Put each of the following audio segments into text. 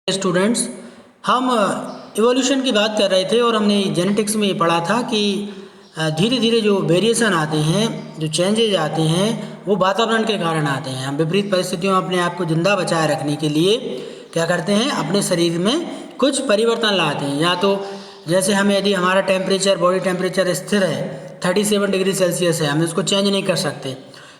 Students, हम evolution की बात कर रहे थे और हमने जेनेटिक्स में ये पढ़ा था कि धीरे धीरे जो वेरिएशन आते हैं, जो चेंजेज आते हैं, वो वातावरण के कारण आते हैं। हम विपरीत परिस्थितियों में अपने आप को जिंदा बचाए रखने के लिए क्या करते हैं, अपने शरीर में कुछ परिवर्तन लाते हैं। या तो जैसे हम यदि हमारा टेम्परेचर, बॉडी टेम्परेचर स्थिर है 37 डिग्री सेल्सियस है, हम इसको चेंज नहीं कर सकते,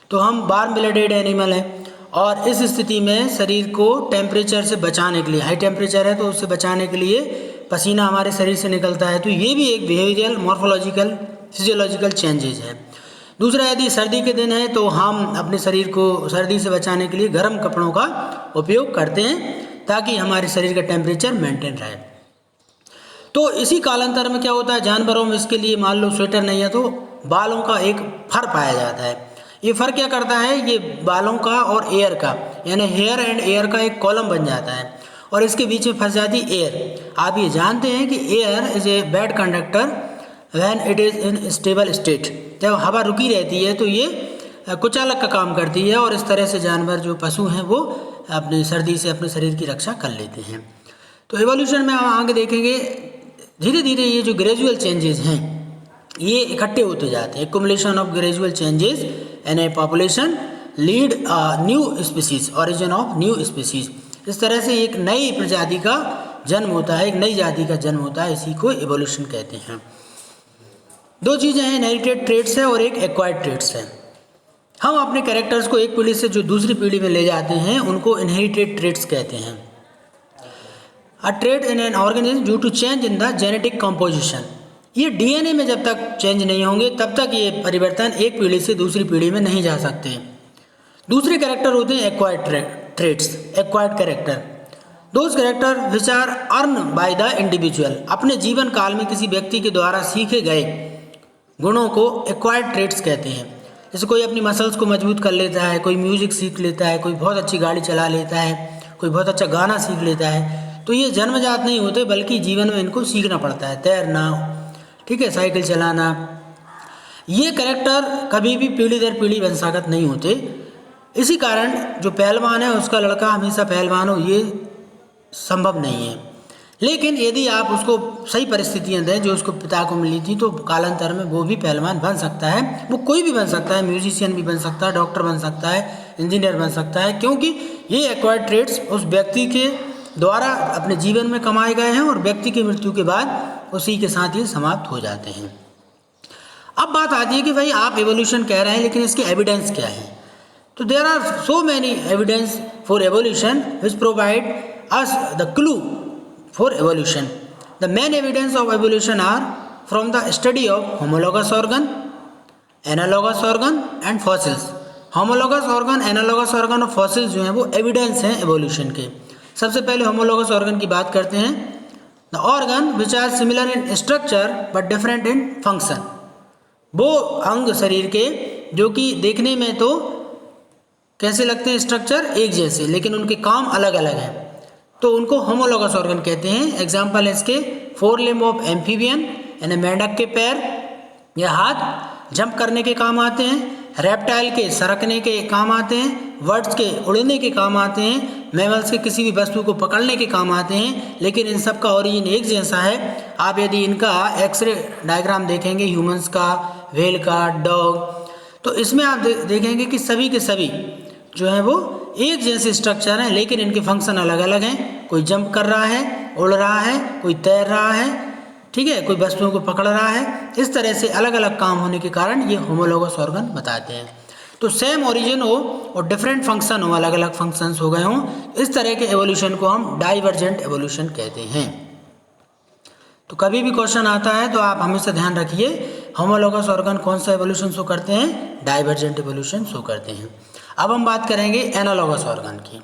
तो हम वार्म ब्लडेड एनिमल हैं और इस स्थिति में शरीर को टेम्परेचर से बचाने के लिए, हाई टेम्परेचर है तो उससे बचाने के लिए पसीना हमारे शरीर से निकलता है। तो ये भी एक बिहेवियरल, मॉर्फोलॉजिकल, फिजियोलॉजिकल चेंजेज है। दूसरा, यदि सर्दी के दिन है तो हम अपने शरीर को सर्दी से बचाने के लिए गर्म कपड़ों का उपयोग करते हैं ताकि हमारे शरीर का टेम्परेचर मेंटेन रहे। तो इसी कालांतर में क्या होता है, जानवरों में इसके लिए मान लो स्वेटर नहीं है तो बालों का एक फर पाया जाता है। ये फर क्या करता है, ये बालों का और एयर का, यानी हेयर एंड एयर का एक कॉलम बन जाता है और इसके बीच में फंस जाती एयर। आप ये जानते हैं कि air is a bad conductor when it is in stable state. जब हवा रुकी रहती है तो ये कुचालक का काम करती है और इस तरह से जानवर, जो पशु हैं, वो अपनी सर्दी से अपने शरीर की रक्षा कर लेते हैं। तो एवोल्यूशन में हम आगे देखेंगे, धीरे धीरे ये जो ग्रेजुअल चेंजेस हैं ये इकट्ठे होते जाते हैं। Accumulation of gradual changes in A population lead new species, origin of new species. इस तरह से एक नई प्रजाति का जन्म होता है, एक नई जाति का जन्म होता है, इसी को एवोल्यूशन कहते हैं। दो चीज़ें हैं, इनहेरिटेड ट्रेट्स है और एक एक्वायर्ड ट्रेट्स है। हम अपने कैरेक्टर्स को एक पीढ़ी से जो दूसरी पीढ़ी में ले जाते हैं उनको इनहेरिटेड ट्रेट्स कहते हैं। A trait in an organism due to change in the genetic composition. ये डीएनए में जब तक चेंज नहीं होंगे तब तक ये परिवर्तन एक पीढ़ी से दूसरी पीढ़ी में नहीं जा सकते। दूसरे कैरेक्टर होते हैं acquired traits, acquired character. Those character which are earn by the individual. अपने जीवन काल में किसी व्यक्ति के द्वारा सीखे गए गुणों को एक्वायर्ड ट्रेट्स कहते हैं। जैसे कोई अपनी मसल्स को मजबूत कर लेता है, कोई म्यूजिक सीख लेता है, कोई बहुत अच्छी गाड़ी चला लेता है, कोई बहुत अच्छा गाना सीख लेता है, तो ये जन्मजात नहीं होते बल्कि जीवन में इनको सीखना पड़ता है। तैरना, ठीक है, साइकिल चलाना, ये कैरेक्टर कभी भी पीढ़ी दर पीढ़ी वंशागत नहीं होते। इसी कारण जो पहलवान है उसका लड़का हमेशा पहलवान हो, ये संभव नहीं है। लेकिन यदि आप उसको सही परिस्थितियां दें जो उसको पिता को मिली थी तो कालांतर में वो भी पहलवान बन सकता है। वो कोई भी बन सकता है, म्यूजिशियन भी बन सकता है, डॉक्टर बन सकता है, इंजीनियर बन सकता है, क्योंकि ये एक्वायर्ड ट्रेट्स उस व्यक्ति के द्वारा अपने जीवन में कमाए गए हैं और व्यक्ति की मृत्यु के बाद उसी के साथ ये समाप्त हो जाते हैं। अब बात आती है कि भाई आप एवोल्यूशन कह रहे हैं लेकिन इसके एविडेंस क्या है। तो there are so many evidence for evolution which provide us the clue for evolution. The main evidence of evolution are from the study of homologous organ, analogous organ and fossils. Homologous organ, analogous organ और fossils जो हैं वो evidence हैं evolution के। सबसे पहले homologous organ की बात करते हैं। The organ which are similar in structure but different in function. वो अंग शरीर के जो कि देखने में तो कैसे लगते हैं, स्ट्रक्चर एक जैसे, लेकिन उनके काम अलग अलग हैं, तो उनको होमोलोगस ऑर्गन कहते हैं। एग्जाम्पल है इसके, फोर लिम्ब ऑफ एम्फीबियन, यानी मेंढक के पैर या हाथ जंप करने के काम आते हैं, रेप्टाइल के सरकने के काम आते हैं, बर्ड्स के उड़ने के काम आते हैं, मैमल्स के किसी भी वस्तु को पकड़ने के काम आते हैं, लेकिन इन सब का ओरिजिन एक जैसा है। आप यदि इनका एक्सरे डायग्राम देखेंगे, ह्यूमंस का, व्हेल का, डॉग, तो इसमें आप देखेंगे कि सभी के सभी जो है वो एक जैसे स्ट्रक्चर हैं, लेकिन इनके फंक्शन अलग अलग हैं। कोई जंप कर रहा है, उड़ रहा है, कोई तैर रहा है, ठीक है, कोई वस्तुओं को पकड़ रहा है। इस तरह से अलग अलग काम होने के कारण ये होमोलोगस ऑर्गन बताते हैं। तो सेम ओरिजिन हो और डिफरेंट फंक्शन हो, अलग अलग फंक्शंस हो गए हों, इस तरह के एवोल्यूशन को हम डाइवर्जेंट एवोल्यूशन कहते हैं। तो कभी भी क्वेश्चन आता है तो आप हमेशा ध्यान रखिए, होमोलोगस ऑर्गन कौन सा एवोल्यूशन शो करते हैं, डाइवर्जेंट एवोल्यूशन शो करते हैं। अब हम बात करेंगे एनालॉगस ऑर्गन की।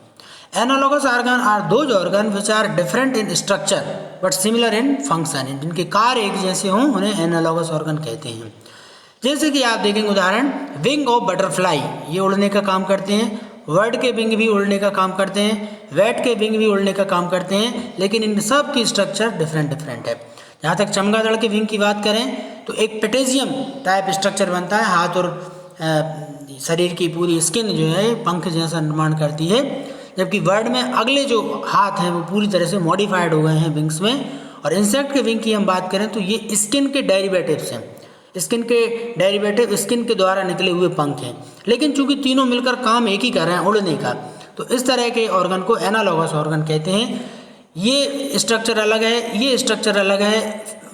Analogous organ are those organ which are different in structure but similar in function. जिनके कार्य एक जैसे हों उन्हें एनालॉगस ऑर्गन कहते हैं। जैसे कि आप देखेंगे उदाहरण, विंग ऑफ बटरफ्लाई, ये उड़ने का काम करते हैं। बर्ड के विंग भी उड़ने का काम करते हैं, बैट के विंग भी उड़ने का काम करते हैं, लेकिन इन सब की स्ट्रक्चर डिफरेंट डिफरेंट है। जहाँ तक चमगादड़ के विंग की बात करें तो एक पेटेजियम टाइप स्ट्रक्चर बनता है, हाथ और शरीर की पूरी स्किन जो है पंख जैसा निर्माण करती है, जबकि बर्ड में अगले जो हाथ हैं वो पूरी तरह से मॉडिफाइड हो गए हैं विंग्स में। और इंसेक्ट के विंग की हम बात करें तो ये स्किन के डेरिवेटिव्स हैं, स्किन के डेरिवेटिव स्किन के द्वारा निकले हुए पंख हैं, लेकिन चूंकि तीनों मिलकर काम एक ही कर रहे हैं, उड़ने का, तो इस तरह के ऑर्गन को एनालॉगस ऑर्गन कहते हैं। ये स्ट्रक्चर अलग है, ये स्ट्रक्चर अलग है,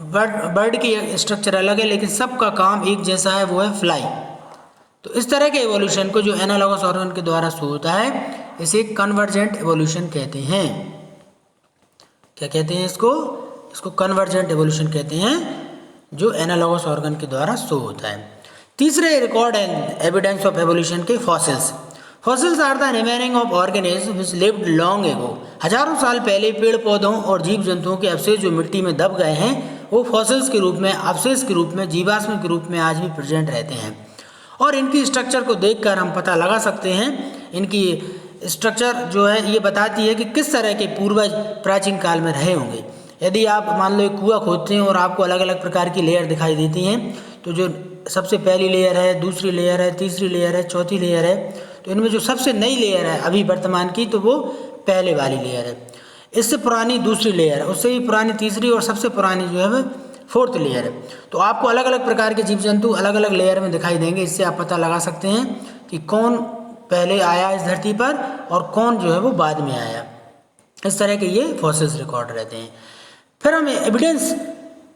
बर्ड की स्ट्रक्चर अलग है, लेकिन सबका काम एक जैसा है, वो है फ्लाई। तो इस तरह के एवोल्यूशन को जो एनालॉगस ऑर्गन के द्वारा शो होता है इसे कन्वर्जेंट एवोल्यूशन कहते हैं। क्या कहते हैं इसको? इसको कन्वर्जेंट एवोल्यूशन कहते हैं, जो एनालॉगस ऑर्गन के द्वारा शो होता है। तीसरे record and evidence of evolution के fossils. Fossils are the remaining of organism which lived long ago. हजारों साल पहले पेड़ पौधों और जीव जंतुओं के अवशेष जो मिट्टी में दब गए हैं वो फॉसिल्स के रूप में, अवशेष के रूप में, जीवाश्म के रूप में आज भी प्रेजेंट रहते हैं। और इनकी स्ट्रक्चर को देखकर हम पता लगा सकते हैं, इनकी स्ट्रक्चर जो है ये बताती है कि किस तरह के पूर्वज प्राचीन काल में रहे होंगे। यदि आप मान लो एक कुआं खोदते हैं और आपको अलग अलग प्रकार की लेयर दिखाई देती हैं, तो जो सबसे पहली लेयर है, दूसरी लेयर है, तीसरी लेयर है, चौथी लेयर है, तो इनमें जो सबसे नई लेयर है अभी वर्तमान की, तो वो पहले वाली लेयर है। इससे पुरानी दूसरी लेयर है, उससे भी पुरानी तीसरी, और सबसे पुरानी जो है वो फोर्थ लेयर है। तो आपको अलग अलग प्रकार के जीव जंतु अलग अलग लेयर में दिखाई देंगे। इससे आप पता लगा सकते हैं कि कौन पहले आया इस धरती पर और कौन जो है वो बाद में आया। इस तरह के ये फॉसिल्स रिकॉर्ड रहते हैं। फिर हम एविडेंस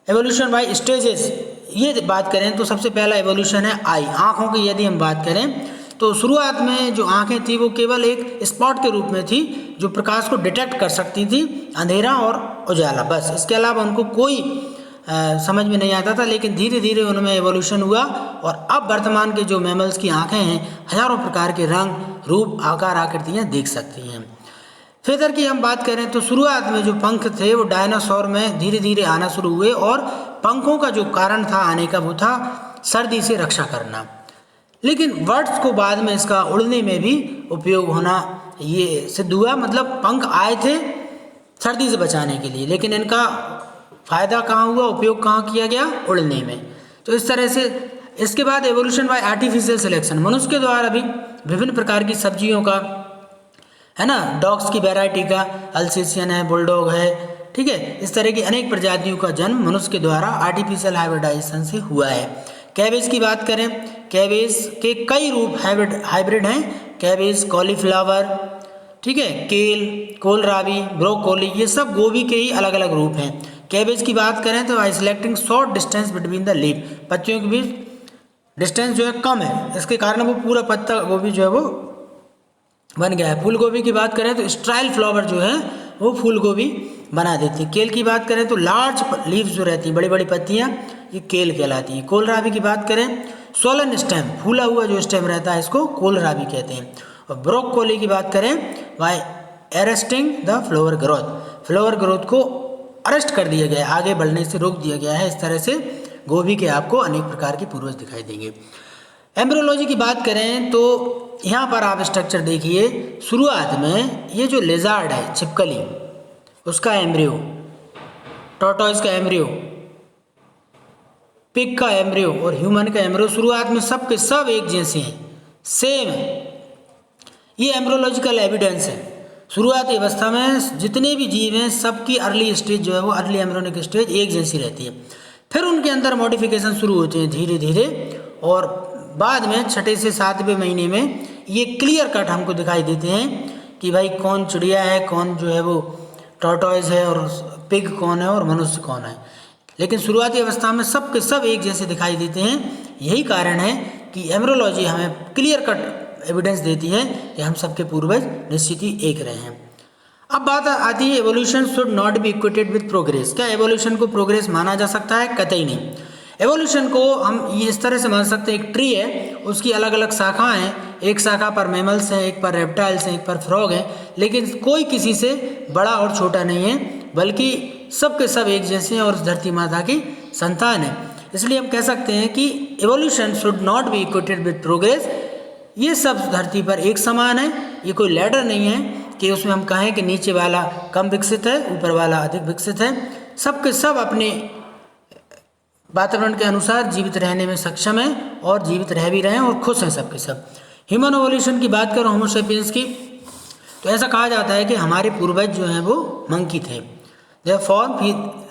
एवोल्यूशन बाय स्टेजेस ये बात करें तो सबसे पहला एवोल्यूशन है आई। आँखों की यदि हम बात करें तो शुरुआत में जो आँखें थी वो केवल एक स्पॉट के रूप में थी जो प्रकाश को डिटेक्ट कर सकती थी, अंधेरा और उजाला, बस। इसके अलावा उनको कोई समझ में नहीं आता था। लेकिन धीरे धीरे उनमें एवोल्यूशन हुआ और अब वर्तमान के जो मैमल्स की आंखें हैं हजारों प्रकार के रंग, रूप, आकार, आकृतियां देख सकती हैं। फेदर की हम बात करें तो शुरुआत में जो पंख थे वो डायनासोर में धीरे धीरे आना शुरू हुए और पंखों का जो कारण था आने का वो था सर्दी से रक्षा करना। लेकिन बर्ड्स को बाद में इसका उड़ने में भी उपयोग होना ये सिद्ध हुआ। मतलब पंख आए थे सर्दी से बचाने के लिए, लेकिन इनका फ़ायदा कहाँ हुआ, उपयोग कहाँ किया गया, उड़ने में। तो इस तरह से इसके बाद एवोल्यूशन बाय आर्टिफिशियल सिलेक्शन, मनुष्य के द्वारा भी विभिन्न प्रकार की सब्जियों का, है ना, डॉग्स की वैरायटी का, अल्सेशियन है, बुलडॉग है, ठीक है, इस तरह की अनेक प्रजातियों का जन्म मनुष्य के द्वारा आर्टिफिशियल हाइब्रिडाइजेशन से हुआ है। कैबेज की बात करें, कैबेज के कई रूप हाइब्रिड हैं। कैबेज, कॉलीफ्लावर, ठीक है, केल, कोलराबी, ब्रोकोली, ये सब गोभी के ही अलग अलग रूप हैं। कैबेज की बात करें तो I selecting short distance between the leaf, पत्तियों के बीच डिस्टेंस जो है कम है, इसके कारण वो पूरा पत्ता गोभी जो है वो बन गया है। फूल गोभी की बात करें तो स्ट्राइल फ्लावर जो है वो फूल गोभी बना देती है। केल की बात करें तो लार्ज लीव्स जो रहती हैं, बड़ी बड़ी पत्तियाँ, ये केल कहलाती हैं। कोलराबी की बात करें, सोलन स्टेम, फूला हुआ जो स्टेम रहता है इसको कोलराबी कहते हैं। और ब्रोकोली की बात करें, by arresting the flower growth, flower growth को अरेस्ट कर दिया गया है, आगे बढ़ने से रोक दिया गया है। इस तरह से गोभी के आपको अनेक प्रकार के पूर्वज दिखाई देंगे। एम्ब्रियोलॉजी की बात करें तो यहाँ पर आप स्ट्रक्चर देखिए, शुरुआत में ये जो लेजार्ड है, छिपकली, उसका एम्ब्रियो, टॉर्टोइज का एम्ब्रियो, पिग का एम्ब्रियो और ह्यूमन का एम्ब्रियो शुरुआत में सब के सब एक जैसे हैं, सेम है। ये एम्ब्रियोलॉजिकल एविडेंस है। शुरुआती अवस्था में जितने भी जीव हैं सबकी अर्ली स्टेज जो है वो अर्ली एम्ब्रियोनिक स्टेज एक जैसी रहती है। फिर उनके अंदर मॉडिफिकेशन शुरू होते हैं धीरे धीरे, और बाद में छठे से सातवें महीने में ये क्लियर कट हमको दिखाई देते हैं कि भाई कौन चिड़िया है, कौन जो है वो टॉर्टोइज है, और पिग कौन है और मनुष्य कौन है। लेकिन शुरुआती अवस्था में सब के सब एक जैसे दिखाई देते हैं। यही कारण है कि एम्ब्रियोलॉजी हमें क्लियर कट एविडेंस देती है कि हम सबके पूर्वज निश्चित ही एक रहे हैं। अब बात आती है evolution should not be equated with progress. क्या एवोल्यूशन को प्रोग्रेस माना जा सकता है? कतई नहीं। एवोल्यूशन को हम ये इस तरह से मान सकते हैं, एक ट्री है, उसकी अलग अलग शाखाएं हैं, एक शाखा पर मैमल्स हैं, एक पर रेप्टाइल्स हैं, एक पर फ्रॉग हैं, लेकिन कोई किसी से बड़ा और छोटा नहीं है, बल्कि सब के सब एक जैसे हैं और धरती माता की संतान है। इसलिए हम कह सकते हैं कि evolution should not be equated with progress. ये सब धरती पर एक समान है, ये कोई लैडर नहीं है कि उसमें हम कहें कि नीचे वाला कम विकसित है, ऊपर वाला अधिक विकसित है। सब के सब अपने वातावरण के अनुसार जीवित रहने में सक्षम है और जीवित रह भी रहे हैं और खुश हैं सब के सब। ह्यूमन एवोल्यूशन की बात करो, होमो सेपियंस की, तो ऐसा कहा जाता है कि हमारे पूर्वज जो हैं वो मंकी थे। They form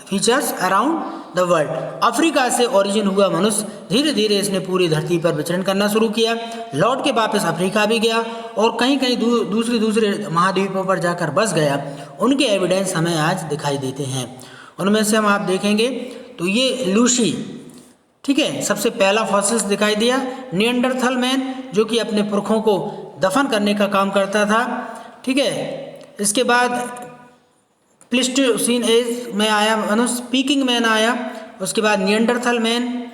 features around the world. Africa से ओरिजिन हुआ मनुष्य धीरे धीरे इसने पूरी धरती पर विचरण करना शुरू किया, लौट के वापस अफ्रीका भी गया और कहीं कहीं दूसरे महाद्वीपों पर जाकर बस गया। उनके एविडेंस हमें आज दिखाई देते हैं। उनमें से हम आप देखेंगे तो ये लूसी, ठीक है, सबसे पहला फॉसिल्स दिखाई दिया। निएंडरथल मैन जो कि अपने पुरखों को दफन करने का काम करता था, ठीक है। इसके बाद प्लीस्टोसीन एज में आया मनुष्य, पीकिंग मैन आया, उसके बाद Neanderthal man,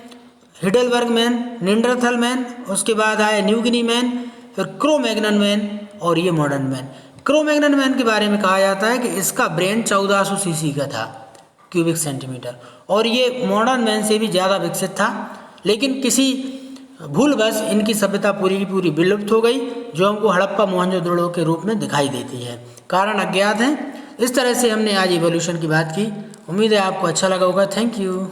Heidelberg man, Neanderthal man, उसके बाद आया न्यूगिनी मैन, फिर क्रो-मैग्नन मैन और ये मॉडर्न मैन। क्रो-मैग्नन मैन के बारे में कहा जाता है कि इसका ब्रेन 1400 सीसी का था, क्यूबिक सेंटीमीटर, और ये मॉडर्न मैन से भी ज़्यादा विकसित था। लेकिन किसी भूलवश इनकी सभ्यता पूरी की पूरी विलुप्त हो गई, जो हमको हड़प्पा मोहनजोदड़ो के रूप में दिखाई देती है। कारण अज्ञात हैं। इस तरह से हमने आज इवोल्यूशन की बात की। उम्मीद है आपको अच्छा लगा होगा। Thank you.